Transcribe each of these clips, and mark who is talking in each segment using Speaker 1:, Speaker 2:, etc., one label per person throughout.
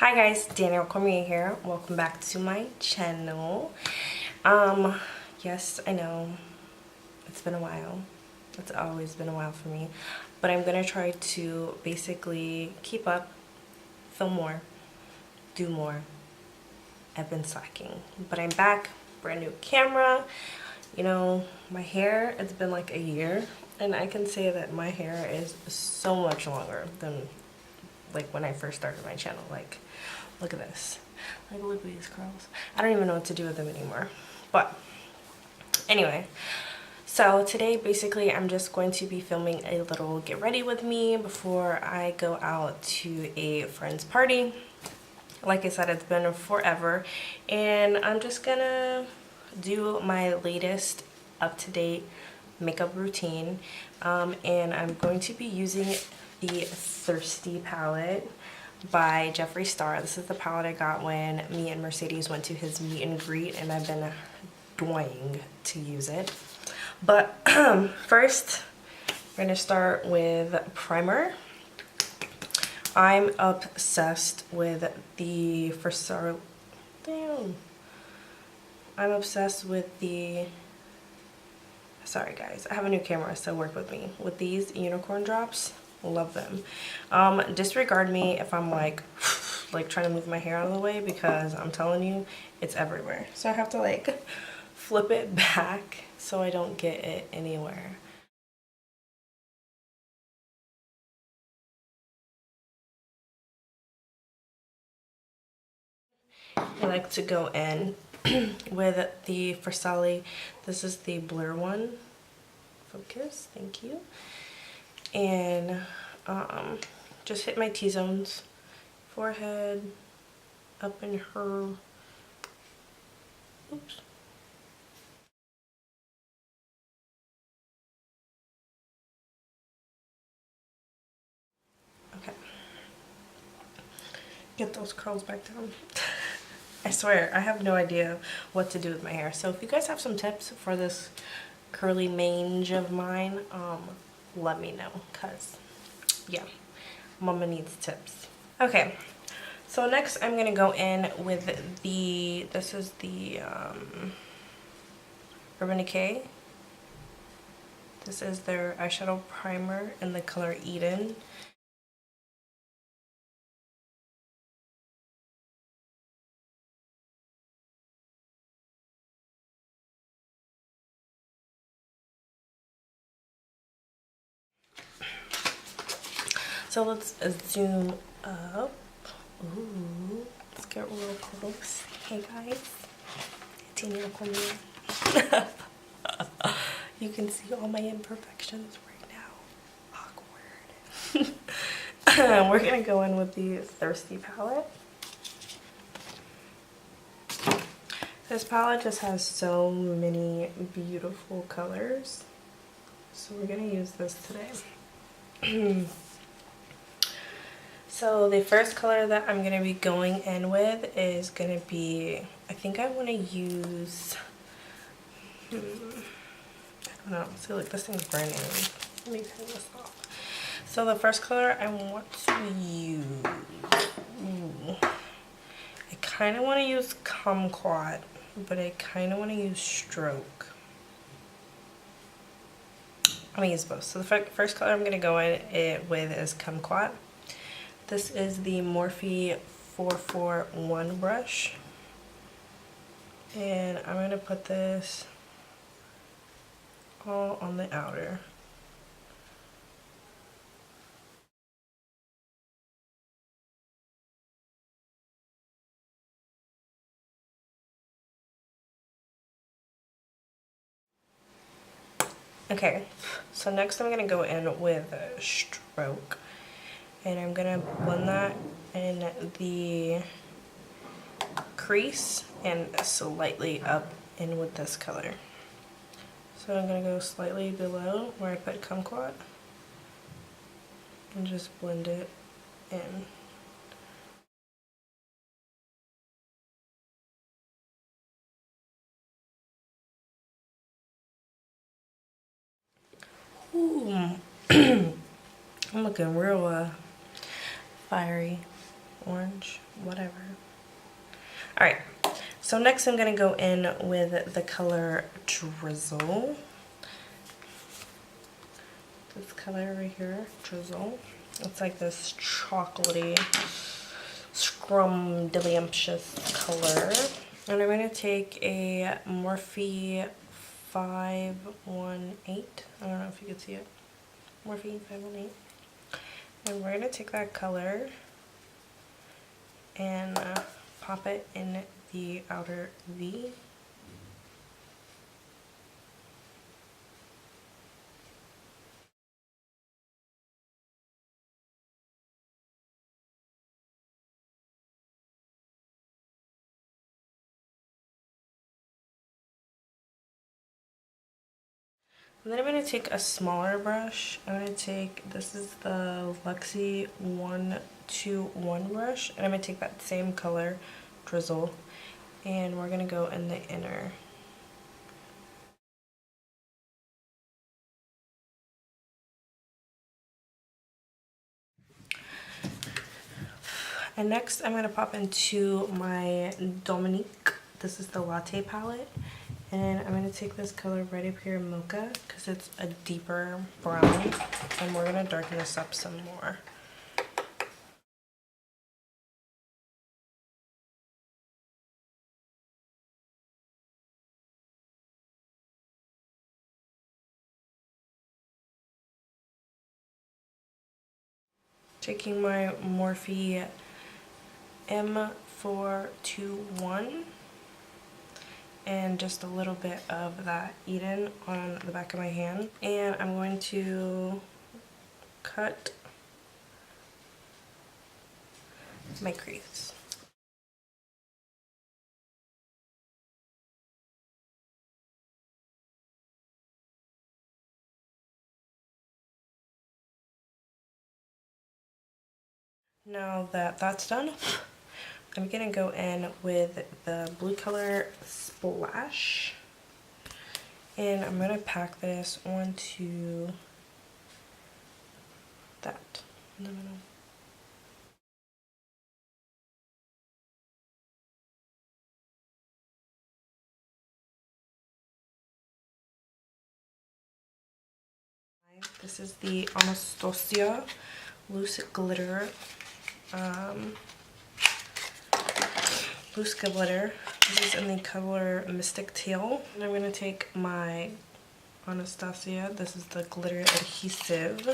Speaker 1: Hi guys, Danielle Cormier here. Welcome back to my channel. Yes, I know it's been a while. It's always been a while for me, but I'm gonna try to basically keep up, film more, do more. I've been slacking, but I'm back, brand new camera. You know, my hair, it's been like a year, and I can say that my hair is so much longer than like when I first started my channel. Like, look at this. Like, look at these curls. I don't even know what to do with them anymore. But anyway, so today basically I'm just going to be filming a little get ready with me before I go out to a friend's party. Like I said, it's been forever, and I'm just gonna do my latest up-to-date makeup routine, and I'm going to be using the Thirsty palette by Jeffree Star. This is the palette I got when me and Mercedes went to his meet and greet, and I've been dying to use it. But first, we're gonna start with primer. I'm obsessed with the Farsali. Damn. I'm obsessed with the. Sorry guys, I have a new camera, so work with me. With these unicorn drops, love them. Disregard me if I'm like trying to move my hair out of the way, because I'm telling you, it's everywhere. So I have to like flip it back so I don't get it anywhere. I like to go in with the Farsali. This is the blur one. Focus, thank you. And just hit my T-zones, forehead, up in her, oops. Okay. Get those curls back down. I swear, I have no idea what to do with my hair. So if you guys have some tips for this curly mange of mine, let me know, cause yeah, mama needs tips. Okay, so next I'm gonna go in with the, this is the Urban Decay. This is their eyeshadow primer in the color Eden. So let's zoom up. Ooh, let's get real close. Hey guys, Tina Cormier. You can see all my imperfections right now. Awkward. We're gonna go in with the Thirsty palette. This palette just has so many beautiful colors, so we're gonna use this today. So the first color that I'm gonna be going in with is gonna be, I think I want to use, I don't know. See, look, this thing's burning. Let me turn this off. So the first color I want to use, I kind of want to use Kumquat, but I kind of want to use Stroke. I'm gonna use both. So the first color I'm gonna go in with is Kumquat. This is the Morphe 441 brush, and I'm gonna put this all on the outer. Okay, so next I'm gonna go in with Stroke, and I'm gonna blend that in the crease and slightly up in with this color. So I'm gonna go slightly below where I put Kumquat and just blend it in. Ooh. I'm looking real fiery. orange, whatever. Alright, so next I'm going to go in with the color Drizzle. This color right here, Drizzle. It's like this chocolatey, scrumdiddlyumptious color. And I'm going to take a Morphe 518. I don't know if you can see it. Morphe 518. And we're going to take that color and pop it in the outer V. And then I'm going to take a smaller brush. I'm going to take, this is the Luxie 121 brush, and I'm going to take that same color, Drizzle, and we're going to go in the inner. And next I'm going to pop into my Dominique. This is the Latte palette. And I'm going to take this color right up here, Mocha, because it's a deeper brown. And we're going to darken this up some more. Taking my Morphe M421 and just a little bit of that Eden on the back of my hand. And I'm going to cut my crease. Now that that's done, I'm gonna go in with the blue color Splash, and I'm gonna pack this onto that in the middle. This is the Anastasia loose glitter. Loose glitter. This is in the color Mystic Teal. And I'm going to take my Anastasia. This is the glitter adhesive.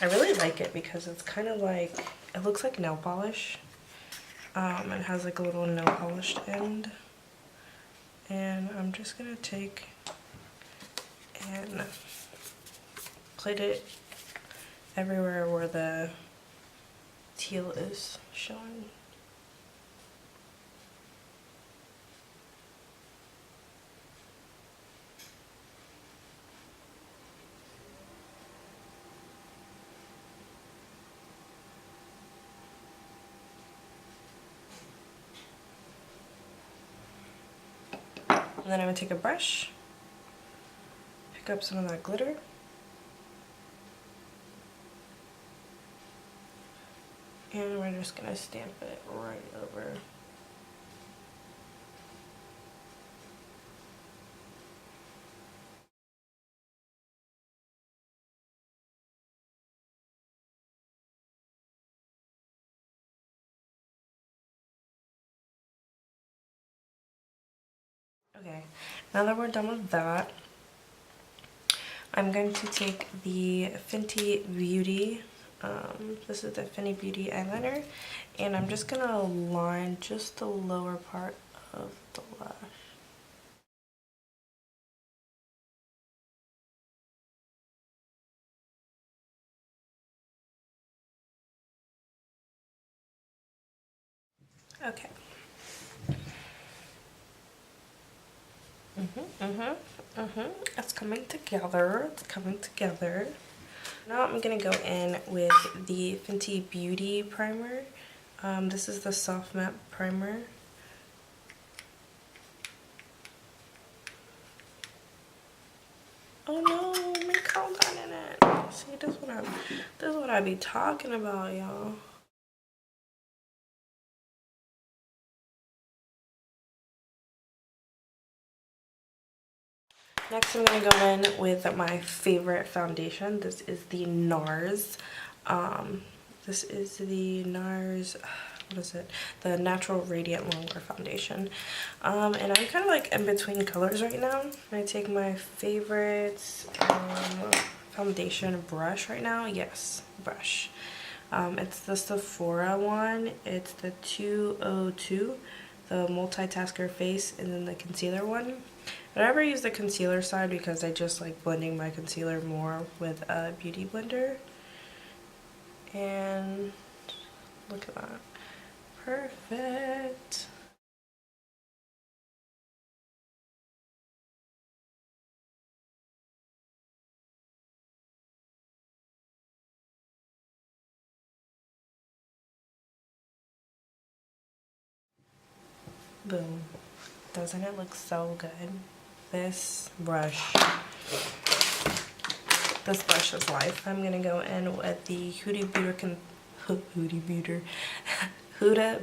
Speaker 1: I really like it because it's kind of like, it looks like nail polish. It has like a little nail polished end. And I'm just going to take and plate it everywhere where the teal is showing. And then I'm going to take a brush, pick up some of that glitter, and we're just going to stamp it right over. Okay, now that we're done with that, I'm going to take the Fenty Beauty, this is the Fenty Beauty eyeliner, and I'm just going to line just the lower part of the lash. Okay. It's coming together. It's coming together. Now I'm gonna go in with the Fenty Beauty primer. This is the soft matte primer. Oh no, my curl got in it. See, this is what I be talking about, y'all. Next, I'm going to go in with my favorite foundation. This is the NARS. This is the NARS, what is it? The Natural Radiant Longwear Foundation. And I'm kind of like in between colors right now. I take my favorite foundation brush right now. Yes, brush. It's the Sephora one. It's the 202, the multitasker face, and then the concealer one. I never use the concealer side because I just like blending my concealer more with a beauty blender. And look at that. Perfect. Boom. Doesn't it look so good? This brush is life. I'm gonna go in with the Huda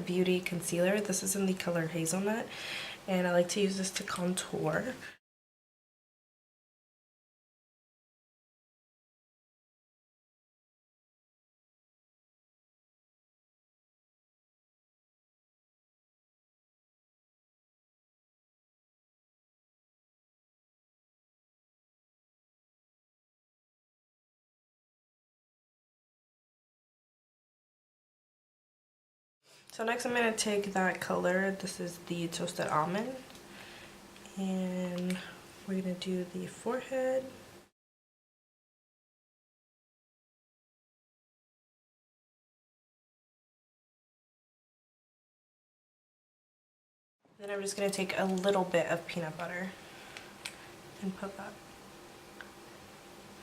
Speaker 1: Beauty concealer. This is in the color Hazelnut, and I like to use this to contour. So next I'm going to take that color, this is the Toasted Almond, and we're going to do the forehead. Then I'm just going to take a little bit of peanut butter and put that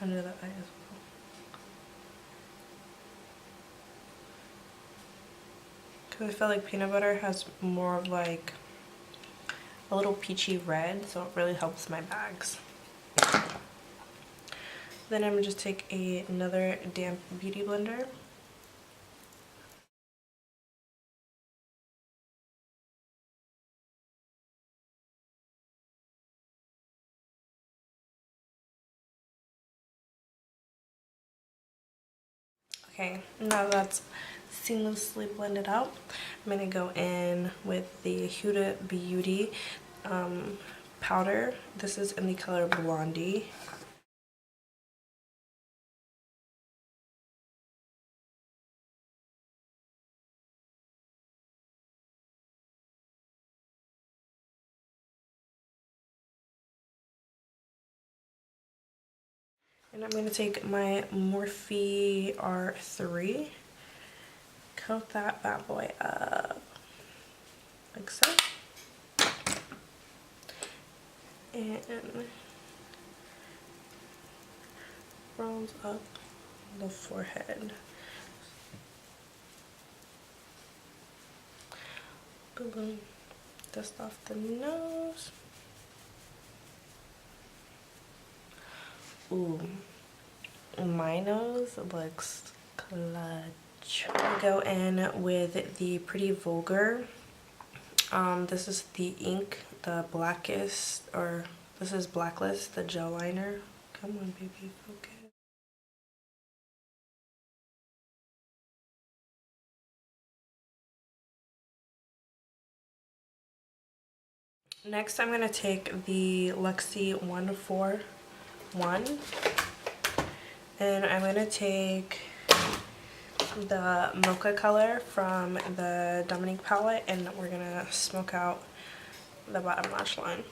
Speaker 1: under the eye as well. Because I feel like peanut butter has more of like a little peachy red, so it really helps my bags. Then I'm going to just take another damp beauty blender. Okay, now that's seamlessly blended out, I'm going to go in with the Huda Beauty powder. This is in the color Blondie. And I'm going to take my Morphe R3, coat that bad boy up like so, and bronze up the forehead. Boom, boom. Dust off the nose. Ooh, my nose looks clutch. I'll go in with the Pretty Vulgar. This is the ink, the blackest, or this is Blacklist, the gel liner. Come on, baby, focus. Next, I'm going to take the Luxie 141, and I'm going to take the mocha color from the Dominique palette, and we're going to smoke out the bottom lash line.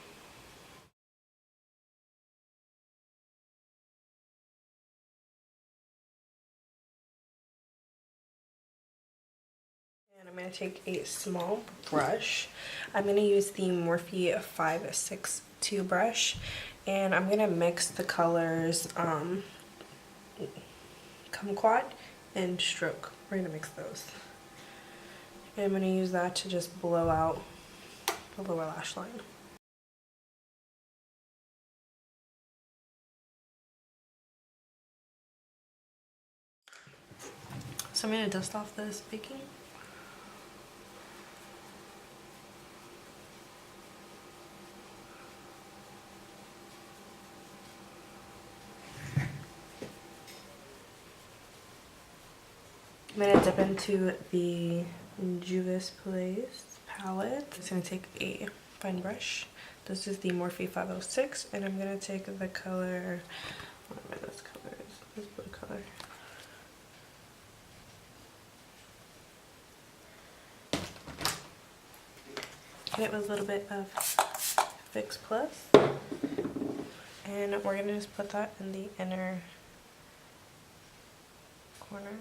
Speaker 1: And I'm going to take a small brush. I'm going to use the Morphe 562 brush, and I'm going to mix the colors Kumquat and Stroke. We're going to mix those. And I'm going to use that to just blow out the lower lash line. So I'm going to dust off this baking. gonna dip into the Juvia's Place palette. I'm just gonna take a fine brush. This is the Morphe 506, and I'm gonna take the color, whatever this color is, this blue color. Hit it with a little bit of Fix Plus, and we're gonna just put that in the inner corner.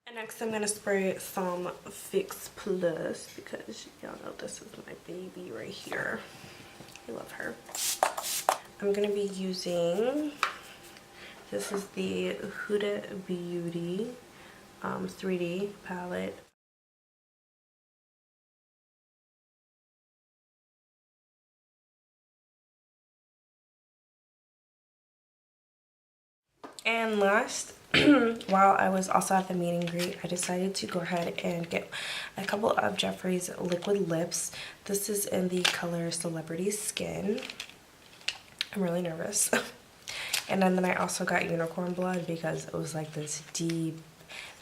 Speaker 1: And next I'm gonna spray some Fix Plus because y'all know this is my baby right here. I love her. I'm gonna be using, this is the Huda Beauty 3D palette. And last, while I was also at the meet and greet, I decided to go ahead and get a couple of Jeffree's liquid lips. This is in the color Celebrity Skin. I'm really nervous. And then I also got Unicorn Blood because it was like this deep,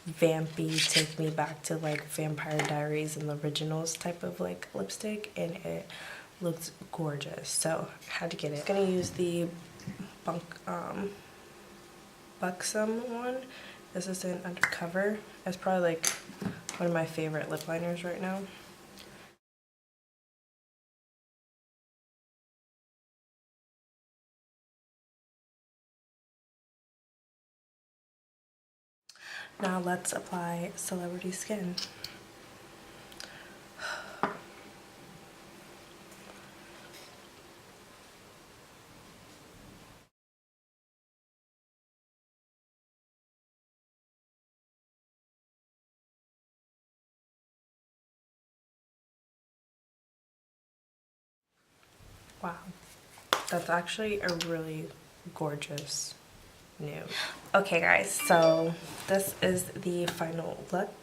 Speaker 1: vampy, take me back to like Vampire Diaries and the originals type of like lipstick, and it looks gorgeous, so I had to get it. I'm gonna use the Buxom one. This is an Undercover. It's probably like one of my favorite lip liners right now. Now let's apply Celebrity Skin. Wow, that's actually a really gorgeous nude. Okay guys, so this is the final look.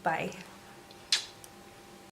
Speaker 1: Bye.